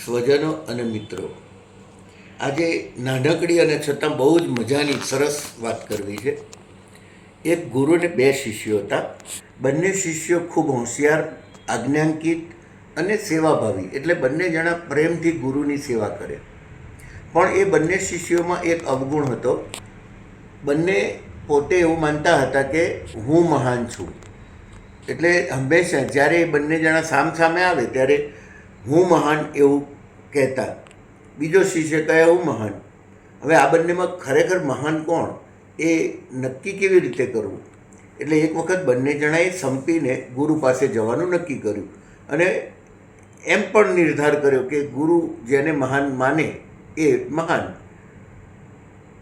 સ્વજનો અને મિત્રો, આજે નાનકડી અને છતાં બહુ જ મજાની સરસ વાત કરવી છે. એક ગુરુને બે શિષ્યો હતા. બંને શિષ્યો ખૂબ હોશિયાર, આજ્ઞાંકિત અને સેવાભાવી, એટલે બંને જણા પ્રેમથી ગુરુની સેવા કરે. પણ એ બંને શિષ્યોમાં એક અવગુણ હતો. બંને પોતે એવું માનતા હતા કે હું મહાન છું. એટલે હંમેશા જ્યારે એ બંને જણા સામસામે આવે ત્યારે હું મહાન એવું કહેતા. બીજો શિષ્ય કહે હું મહાન. હવે આ બંનેમાં ખરેખર મહાન કોણ એ નક્કી કેવી રીતે કરવું? એટલે એક વખત બંને જણાએ સંપીને ગુરુ પાસે જવાનું નક્કી કર્યું અને એમ પણ નિર્ધાર કર્યો કે ગુરુ જેને મહાન માને એ મહાન.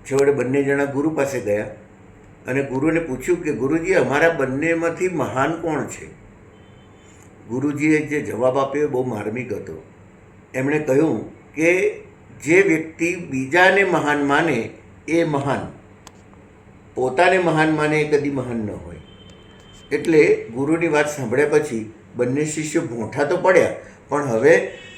છેવટે બંને જણા ગુરુ પાસે ગયા અને ગુરુને પૂછ્યું કે ગુરુજી, અમારા બંનેમાંથી મહાન કોણ છે? ગુરુજીએ જે જવાબ આપ્યો બહુ માર્મિક હતો. એમણે કહ્યું કે જે વ્યક્તિ બીજાને મહાન માને એ મહાન, પોતાને મહાન માને એ કદી મહાન ન હોય. એટલે ગુરુની વાત સાંભળ્યા પછી બંને શિષ્યો ભોંઠા તો પડ્યા, પણ હવે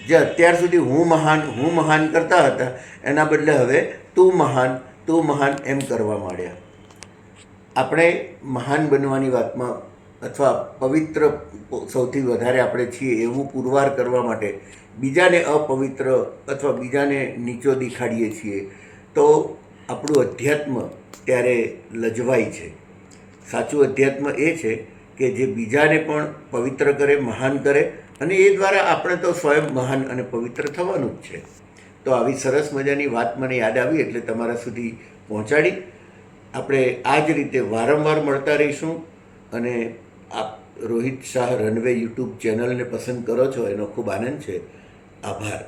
જે અત્યાર સુધી હું મહાન કરતા હતા એના બદલે હવે તું મહાન એમ કરવા માંડ્યા. આપણે મહાન બનવાની વાતમાં અથવા પવિત્ર સૌથી વધારે આપણે છીએ એવું પુરવાર કરવા માટે બીજાને અપવિત્ર અથવા બીજાને નીચો દેખાડીએ છીએ તો આપણું અધ્યાત્મ ત્યારે લજવાય છે. સાચું અધ્યાત્મ એ છે કે જે બીજાને પણ પવિત્ર કરે, મહાન કરે, અને એ દ્વારા આપણે તો સ્વયં મહાન અને પવિત્ર થવાનું જ છે. તો આવી સરસ મજાની વાત મને યાદ આવી એટલે તમારા સુધી પહોંચાડી. આપણે આ જ રીતે વારંવાર મળતા રહીશું. અને આપ રોહિત શાહ રનવે યુટ્યુબ ચેનલને પસંદ કરો છો એનો ખૂબ આનંદ છે. આભાર.